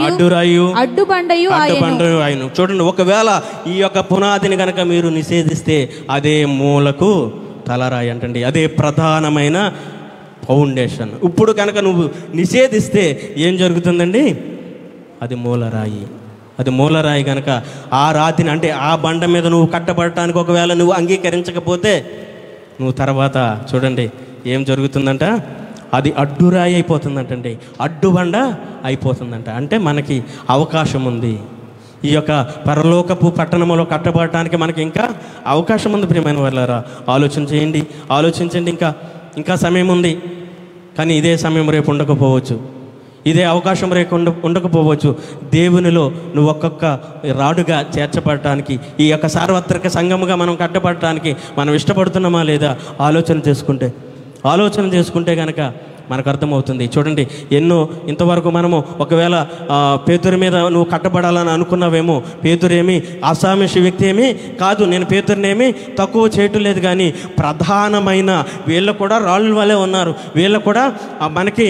Speaker 3: అడ్డుబండయు ఆయను.
Speaker 2: చూడండి, ఒకవేళ ఈ యొక్క పునాదిని గనక మీరు నిషేధిస్తే అదే మూలకు తలరాయి అంటండి. అదే ప్రధానమైన ఫౌండేషన్. ఇప్పుడు కనుక నువ్వు నిషేధిస్తే ఏం జరుగుతుందండి? అది మూలరాయి కనుక ఆ రాతిని, అంటే ఆ బండ మీద నువ్వు కట్టబడటానికి ఒకవేళ నువ్వు అంగీకరించకపోతే నువ్వు తర్వాత చూడండి ఏం జరుగుతుందంట, అది అడ్డురాయి అయిపోతుందంటండి, అడ్డుబండ అయిపోతుందంట. అంటే మనకి అవకాశం ఉంది. ఈ యొక్క పరలోకపు పట్టణంలో కట్టబడటానికి మనకి ఇంకా అవకాశం ఉంది. ప్రియమైన వాళ్ళారా, ఆలోచించండి. ఇంకా సమయం ఉంది. కానీ ఇదే సమయం రేపు ఉండకపోవచ్చు, ఇదే అవకాశం రేపు ఉండకపోవచ్చు. దేవునిలో నువ్వు ఒక్కొక్క రాడుగా చేర్చబడటానికి, ఈ యొక్క సార్వత్రిక సంఘముగా మనం కట్టబడటానికి మనం ఇష్టపడుతున్నామా లేదా ఆలోచన చేసుకుంటే కనుక మనకు అర్థమవుతుంది. చూడండి, ఇంతవరకు మనము ఒకవేళ పేతురు మీద నువ్వు కట్టబడాలని అనుకున్నావేమో. పేతురేమి అసామిషి వ్యక్తి ఏమీ కాదు. నేను పేతురునేమి తక్కువ చేయటం లేదు, కానీ ప్రధానమైన వీళ్ళు కూడా రాళ్ళ వలె ఉన్నారు. వీళ్ళు కూడా మనకి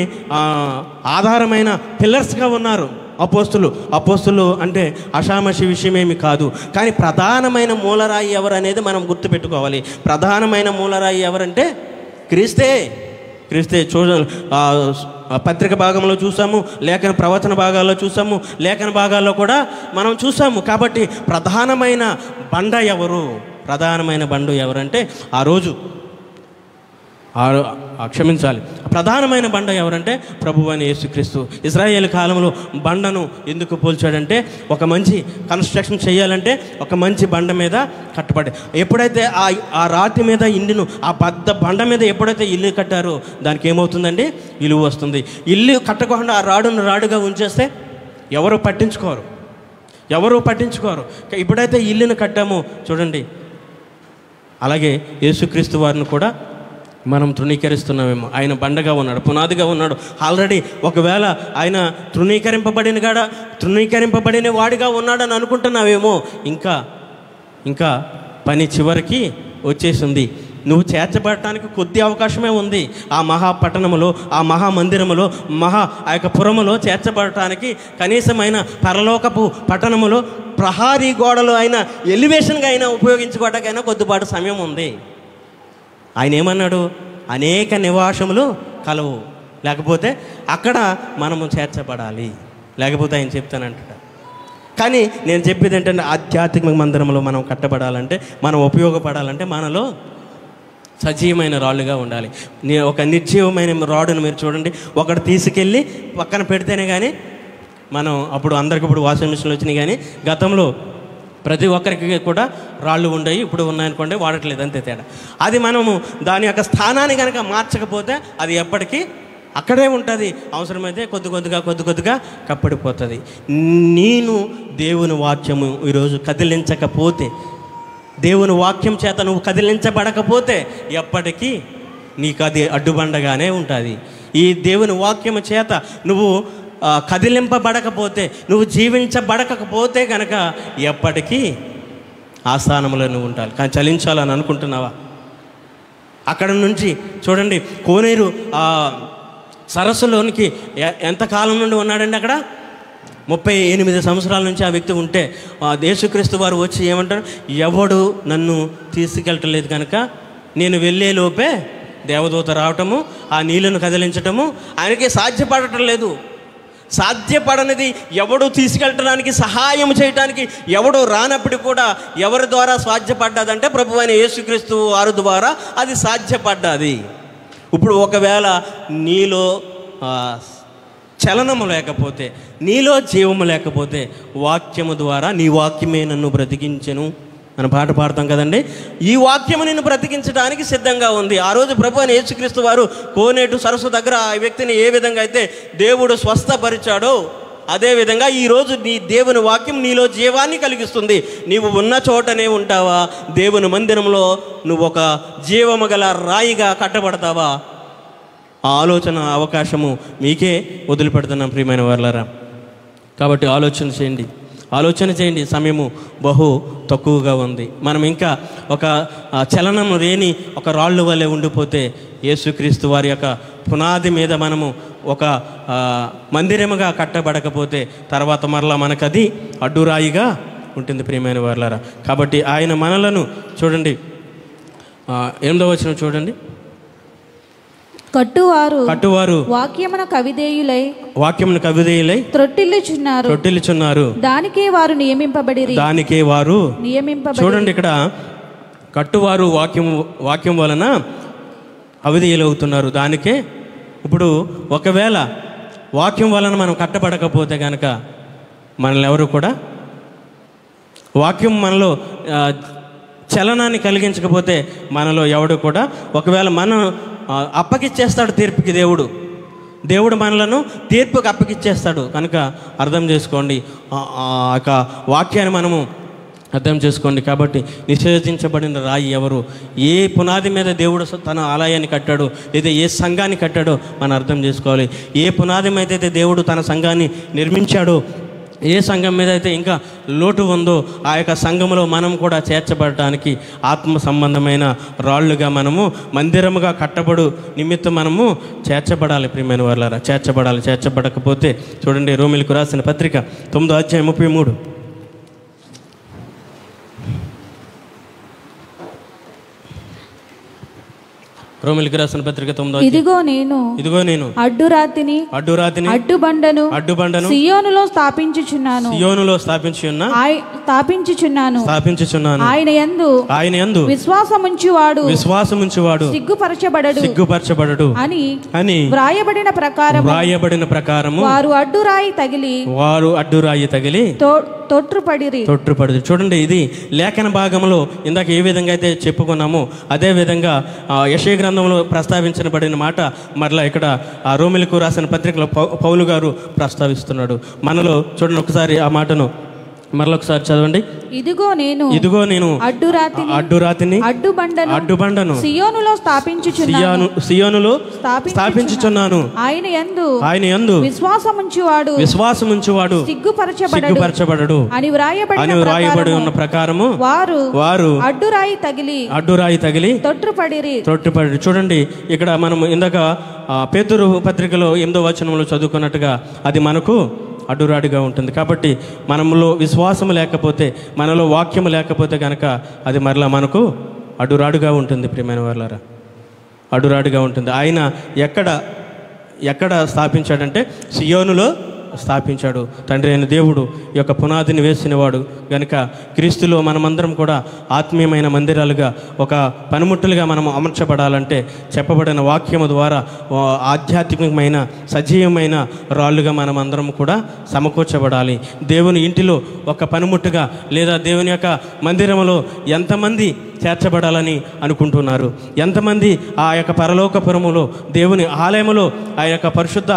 Speaker 2: ఆధారమైన పిల్లర్స్గా ఉన్నారు. అపోస్తులు అంటే అషామషి విషయమేమి కాదు. కానీ ప్రధానమైన మూలరాయి ఎవరు అనేది మనం గుర్తుపెట్టుకోవాలి. ప్రధానమైన మూలరాయి ఎవరంటే క్రీస్తే. పత్రిక భాగంలో చూసాము, లేఖన ప్రవచన భాగాల్లో చూసాము, లేఖన భాగాల్లో కూడా మనం చూసాము. కాబట్టి ప్రధానమైన బండ ఎవరంటే ఆ రోజు క్షమించాలి, ప్రధానమైన బండ ఎవరంటే ప్రభువైన యేసుక్రీస్తు. ఇశ్రాయేల్ కాలంలో బండను ఎందుకు పోల్చాడంటే, ఒక మంచి కన్స్ట్రక్షన్ చేయాలంటే ఒక మంచి బండ మీద కట్టబడి, ఎప్పుడైతే ఆ రాతి మీద ఇల్లును, ఆ పెద్ద బండ మీద ఎప్పుడైతే ఇల్లు కట్టారో దానికి ఏమవుతుందండి? విలువ వస్తుంది. ఇల్లు కట్టకుండా ఆ రాడుగా ఉంచేస్తే ఎవరు పట్టించుకోరు. ఎప్పుడైతే ఇల్లును కట్టామో చూడండి, అలాగే యేసుక్రీస్తు వారిని కూడా మనం తృణీకరిస్తున్నామేమో. ఆయన బండగా ఉన్నాడు, పునాదిగా ఉన్నాడు ఆల్రెడీ. ఒకవేళ ఆయన తృణీకరింపబడిన వాడిగా ఉన్నాడని అనుకుంటున్నావేమో. ఇంకా పని చివరికి వచ్చేసింది. నువ్వు చేర్చబడటానికి కొద్ది అవకాశమే ఉంది. ఆ మహాపట్టణములో, ఆ మహామందిరములో, ఆ యొక్క పురములో చేర్చబడటానికి కనీసమైన పరలోకపు పట్టణములో ప్రహారీ గోడలు అయినా ఎలివేషన్గా అయినా ఉపయోగించుకోవటానికైనా కొద్దిపాటు సమయం ఉంది. ఆయన ఏమన్నాడు? అనేక నివాసములు కలవు, లేకపోతే అక్కడ మనము చేర్చబడాలి, లేకపోతే ఆయన చెప్తానంట. కానీ నేను చెప్పేది ఏంటంటే, ఆధ్యాత్మిక మందిరంలో మనం కట్టబడాలంటే, మనం ఉపయోగపడాలంటే మనలో సజీవమైన రాళ్ళుగా ఉండాలి. ఒక నిర్జీవమైన రాడును మీరు చూడండి, ఒకటి తీసుకెళ్ళి పక్కన పెడితేనే కానీ మనం, అప్పుడు అందరికి ఇప్పుడు వాషింగ్ మిషన్లు వచ్చినాయి, కానీ గతంలో ప్రతి ఒక్కరికి కూడా రాళ్ళు ఉండేవి. ఇప్పుడు ఉన్నాయనుకోండి, వాడట్లేదు, అంతే తేడా. అది మనము దాని యొక్క స్థానాన్ని కనుక మార్చకపోతే అది ఎప్పటికీ అక్కడే ఉంటుంది. అవసరమైతే కొద్దిగా కప్పడిపోతుంది. నేను దేవుని వాక్యము ఈరోజు కదిలించకపోతే, దేవుని వాక్యం చేత నువ్వు కదిలించబడకపోతే ఎప్పటికీ నీకు అది అడ్డుబండగానే ఉంటుంది. ఈ దేవుని వాక్యము చేత నువ్వు కదిలింపబడకపోతే, నువ్వు జీవించబడకపోతే కనుక ఎప్పటికీ ఆ స్థానంలో నువ్వు ఉంటావు. కానీ చలించాలని అనుకుంటున్నావా? అక్కడ నుంచి చూడండి, కోనేరు సరస్సులోనికి ఎంతకాలం నుండి ఉన్నాడండి? అక్కడ 38 సంవత్సరాల నుంచి ఆ వ్యక్తి ఉంటే, యేసుక్రీస్తు వారు వచ్చి ఏమంటారు? ఎవడు నన్ను తీసుకెళ్ళటలేదు కనుక నేను వెళ్ళే లోపే దేవదూత రావటము, ఆ నీళ్ళను కదిలించటము ఆయనకి సాధ్యపడటం లేదు. సాధ్యపడనిది ఎవడు తీసుకెళ్ళటానికి, సహాయం చేయటానికి ఎవడు రానప్పటికీ కూడా ఎవరి ద్వారా సాధ్యపడ్డదంటే ప్రభువైన యేసుక్రీస్తు వారి ద్వారా అది సాధ్యపడ్డది. ఇప్పుడు ఒకవేళ నీలో చలనము లేకపోతే, నీలో జీవము లేకపోతే, వాక్యము ద్వారా నీ వాక్యమే నన్ను బ్రతికించెను అని పాట పాడతాం కదండి. ఈ వాక్యము నిన్ను బ్రతికించడానికి సిద్ధంగా ఉంది. ఆ రోజు ప్రభువైన యేసుక్రీస్తు వారు కోనేటు సరస్సు దగ్గర ఆ వ్యక్తిని ఏ విధంగా అయితే దేవుడు స్వస్థపరిచాడో, అదేవిధంగా ఈరోజు నీ దేవుని వాక్యం నీలో జీవాన్ని కలిగిస్తుంది. నీవు ఉన్న చోటనే ఉంటావా? దేవుని మందిరంలో నువ్వు ఒక జీవము గల రాయిగా కట్టబడతావా? ఆ ఆలోచన అవకాశము మీకే వదిలిపెడుతున్నాం ప్రియమైన వారలారా. కాబట్టి ఆలోచన చేయండి. సమయము బహు తక్కువగా ఉంది. మనం ఇంకా ఒక చలనం లేని ఒక రాళ్ళు వలె ఉండిపోతే యేసుక్రీస్తు వారి యొక్క పునాది మీద మనము ఒక మందిరముగా కట్టబడకపోతే తర్వాత మరలా మనకది అడ్డురాయిగా ఉంటుంది ప్రియమైన వారలారా. కాబట్టి ఆయన మనలను చూడండి, 8వ వచనం చూడండి.
Speaker 3: కట్టువారు వాక్యమున కవిదేయులై త్రొట్టిల్లుచున్నారు, దానికే వారు నియమింపబడిరి.
Speaker 2: చూడండి, ఇక్కడ కట్టువారు వాక్యం వలన అవిధేయులవుతున్నారు. దానికే ఇప్పుడు ఒకవేళ వాక్యం వలన మనం కట్టబడకపోతే కనుక మనల్ని ఎవరు కూడా, వాక్యం మనలో చలనాన్ని కలిగించకపోతే మనలో ఎవడు కూడా, ఒకవేళ మనం అప్పగిచ్చేస్తాడు తీర్పుకి. దేవుడు మనలను తీర్పుకి అప్పగిచ్చేస్తాడు. కనుక అర్థం చేసుకోండి, ఆ యొక్క వాక్యాన్ని మనము అర్థం చేసుకోండి. కాబట్టి నిషేధించబడిన రాయి ఎవరు, ఏ పునాది మీద దేవుడు తన ఆలయాన్ని కట్టాడు, లేదా ఏ సంఘాన్ని కట్టాడో మనం అర్థం చేసుకోవాలి. ఏ పునాది మీద అయితే దేవుడు తన సంఘాన్ని నిర్మించాడో, ఏ సంఘం మీద అయితే ఇంకా లోటు ఉందో ఆ యొక్క సంఘంలో మనం కూడా చేర్చబడటానికి ఆత్మ సంబంధమైన రాళ్ళుగా మనము మందిరముగా కట్టబడు నిమిత్తం మనము చేర్చబడాలి ప్రియమైన వారలారా. చేర్చబడకపోతే చూడండి, రోమీయులకు రాసిన పత్రిక 9వ అధ్యాయం 33. రోమీయులకు రాసిన పత్రిక 9వ
Speaker 3: ఇదిగో నేను అడ్డురాతిని అడ్డుబండను సియోనులో స్థాపించుచున్నాను. ఆయన యందు విశ్వాసముంచువాడు సిగ్గుపరచబడడు అని వ్రాయబడిన ప్రకారము వారు అడ్డురాయి తగిలి తొట్రుపడిరి.
Speaker 2: చూడండి, ఇది లేఖన భాగంలో ఇందాక ఏ విధంగా అయితే చెప్పుకున్నామో అదే విధంగా యెషయా గ్రంథంలో ప్రస్తావించబడిన మాట మరలా ఇక్కడ ఆ రోమీయులకు రాసిన పత్రికలో పౌలు గారు ప్రస్తావిస్తున్నాడు. మనలో చూడండి, ఒకసారి ఆ మాటను మరొకసారి చదవండి.
Speaker 3: ఇదిగో నేను అడ్డురాతిని అడ్డుబండను సియోనులో స్థాపించుచున్నాను. ఆయన యందు విశ్వాసముంచువాడు సిగ్గుపరచబడడు అని వ్రాయబడి ఉన్న ప్రకారము వారు అడ్డురాయి తగిలి తొట్రుపడిరి.
Speaker 2: చూడండి, ఇక్కడ మనం ఇందాక పేతురు పత్రికలో 8వ వచనంలో చదువుకున్నట్టుగా అది మనకు అడ్డురాడిగా ఉంటుంది. కాబట్టి మనలో విశ్వాసం లేకపోతే, మనలో వాక్యము లేకపోతే కనుక అది మరలా మనకు అడ్డురాడుగా ఉంటుంది ప్రియమైన వారలారా, అడ్డురాడుగా ఉంటుంది. ఆయన ఎక్కడ స్థాపించాడంటే సియోనులో స్థాపించాడు. తండ్రి అయిన దేవుడు ఈ యొక్క పునాదిని వేసినవాడు గనుక క్రీస్తులో మనమందరం కూడా ఆత్మీయమైన మందిరాలుగా, ఒక పనిముట్టులుగా మనము అమర్చబడాలంటే చెప్పబడిన వాక్యము ద్వారా ఆధ్యాత్మికమైన సజీవమైన రాళ్ళుగా మనమందరం కూడా సమకూర్చబడాలి. దేవుని ఇంటిలో ఒక పనిముట్టుగా, లేదా దేవుని యొక్క మందిరంలో ఎంతమంది చేర్చబడాలని అనుకుంటున్నారు? ఎంతమంది ఆ యొక్క పరలోకపురములో దేవుని ఆలయములో, ఆ యొక్క పరిశుద్ధ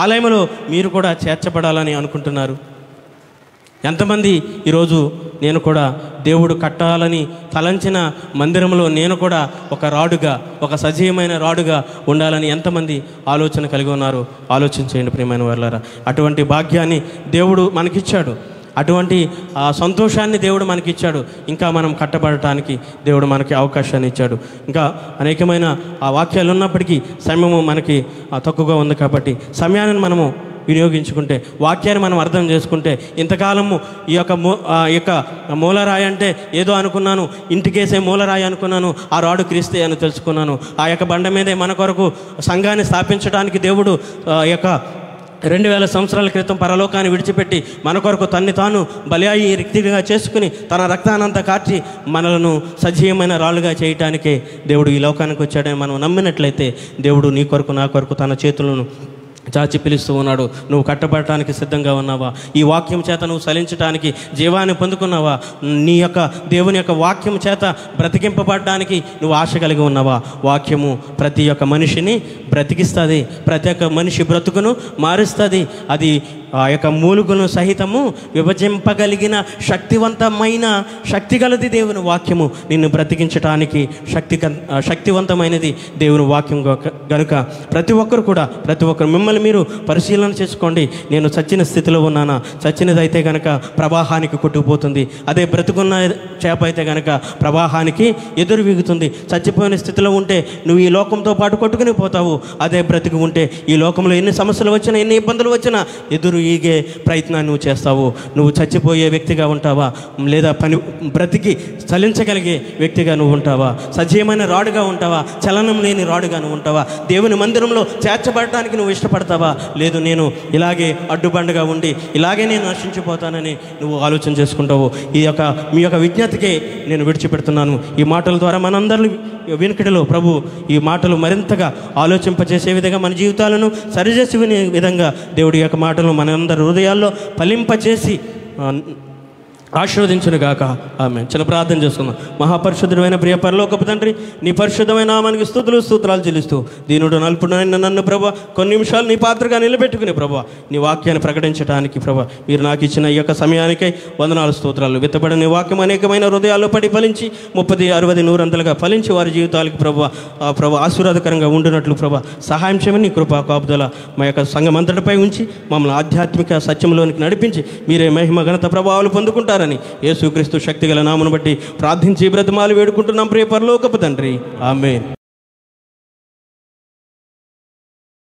Speaker 2: ఆలయములో మీరు కూడా చేర్చబడాలని అనుకుంటున్నారు? ఎంతమంది ఈరోజు నేను కూడా దేవుడు కట్టాలని తలంచిన మందిరంలో నేను కూడా ఒక రాడుగా, ఒక సజీవమైన రాడుగా ఉండాలని ఎంతమంది ఆలోచన కలిగి ఉన్నారు? ఆలోచించేయండి ప్రియమైన వారలారా. అటువంటి భాగ్యాన్ని దేవుడు మనకిచ్చాడు, అటువంటి సంతోషాన్ని దేవుడు మనకిచ్చాడు. ఇంకా మనం కట్టబడటానికి దేవుడు మనకి అవకాశాన్ని ఇచ్చాడు. ఇంకా అనేకమైన వాక్యాలు ఉన్నప్పటికీ సమయము మనకి తక్కువగా ఉంది. కాబట్టి సమయాన్ని మనము వినియోగించుకుంటే, వాక్యాన్ని మనం అర్థం చేసుకుంటే, ఇంతకాలము ఈ యొక్క మూలరాయి అంటే ఏదో అనుకున్నాను, ఇంటికేసే మూలరాయి అనుకున్నాను, ఆ రాడు క్రీస్తే అని తెలుసుకున్నాను. ఆ యొక్క బండ మీదే మన కొరకు సంఘాన్ని స్థాపించడానికి దేవుడు యొక్క 2000 సంవత్సరాల క్రితం పరలోకాన్ని విడిచిపెట్టి మన కొరకు తన్ని తాను బలియాయి రిక్తిగా చేసుకుని తన రక్తానంతా కార్చి మనలను సజీవమైన రాళ్ళుగా చేయటానికే దేవుడు ఈ లోకానికి వచ్చాడని మనం నమ్మినట్లయితే, దేవుడు నీ కొరకు నా కొరకు తన చేతులను చాచి పిలుస్తూ ఉన్నాడు. నువ్వు కట్టబడటానికి సిద్ధంగా ఉన్నావా? ఈ వాక్యం చేత నువ్వు సలించడానికి, జీవాన్ని పొందుకున్నావా? నీ యొక్క దేవుని యొక్క వాక్యం చేత బ్రతికింపబడడానికి నువ్వు ఆశ కలిగి ఉన్నావా? వాక్యము ప్రతి ఒక్క మనిషిని బ్రతికిస్తుంది, ప్రతి ఒక్క మనిషి బ్రతుకును మారుస్తుంది. అది ఆ యొక్క మూలుగులను సహితము విభజింపగలిగిన శక్తిగలది దేవుని వాక్యము. నిన్ను బ్రతికించటానికి శక్తివంతమైనది దేవుని వాక్యం గనుక ప్రతి ఒక్కరు మిమ్మల్ని మీరు పరిశీలన చేసుకోండి. నేను చచ్చిన స్థితిలో ఉన్నానా? చచ్చినదైతే గనక ప్రవాహానికి కొట్టుకుపోతుంది. అదే బ్రతుకున్న చేప అయితే గనక ప్రవాహానికి ఎదురు వీగుతుంది. చచ్చిపోయిన స్థితిలో ఉంటే నువ్వు ఈ లోకంతో పాటు కొట్టుకుని పోతావు. అదే బ్రతికి ఉంటే ఈ లోకంలో ఎన్ని సమస్యలు వచ్చినా, ఎన్ని ఇబ్బందులు వచ్చినా ఎదురు ఈగే ప్రయత్నాన్ని నువ్వు చేస్తావు. నువ్వు చచ్చిపోయే వ్యక్తిగా ఉంటావా, లేదా బ్రతికి చలించగలిగే వ్యక్తిగా నువ్వు ఉంటావా? సజీవమైన రాడుగా ఉంటావా, చలనం లేని రాడుగా నువ్వు ఉంటావా? దేవుని మందిరంలో చేర్చబడటానికి నువ్వు ఇష్టపడతావా? లేదు, నేను ఇలాగే అడ్డుబండగా ఉండి ఇలాగే నేను నశించిపోతానని నువ్వు ఆలోచన చేసుకుంటావు. మీ యొక్క విజ్ఞతకే నేను విడిచిపెడుతున్నాను. ఈ మాటల ద్వారా మనందరి వెనుకటిలో ప్రభు ఈ మాటలు మరింతగా ఆలోచింపజేసే విధంగా, మన జీవితాలను సరిచేసే విధంగా దేవుడి యొక్క మాటలు మనందరి హృదయాల్లో ఫలింపచేసి ఆశీర్వదించును గాక. ఆమె చిన్న ప్రార్థన చేసుకుందాం. మహాపరిశుద్ధుడైన ప్రియ పరలోకపు తండ్రి, నీ పరిశుద్ధమైన నామానికి స్తోత్రాలు చెల్లిస్తూ దీనుడు నలుపునైన నన్ను ప్రభా కొన్ని నిమిషాలు నీ పాత్రగా నిలబెట్టుకుని ప్రభా నీ వాక్యాన్ని ప్రకటించడానికి ప్రభా మీరు నాకు ఇచ్చిన ఈ యొక్క సమయానికై వందనాలు, స్తోత్రాలు. విత్తబడిన నీ వాక్యం అనేకమైన హృదయాల్లో పడి ఫలించి 30, 60, 100 ఫలించి వారి జీవితాలకు ప్రభా ఆశీర్వాదకరంగా ఉండినట్లు ప్రభా సహాయం చేయమని నీ కృపా కాపుదల మా యొక్క సంఘం అంతటిపై ఉంచి మమ్మల్ని ఆధ్యాత్మిక సత్యంలోనికి నడిపించి మీరే మహిమ ఘనత ప్రభావాలు పొందుకుంటారని యేసుక్రీస్తు శక్తిగల నామమును బట్టి ప్రార్థించి బ్రతిమాలు వేడుకుంటున్నాం ప్రియ పరలోకపు తండ్రి. ఆమేన్.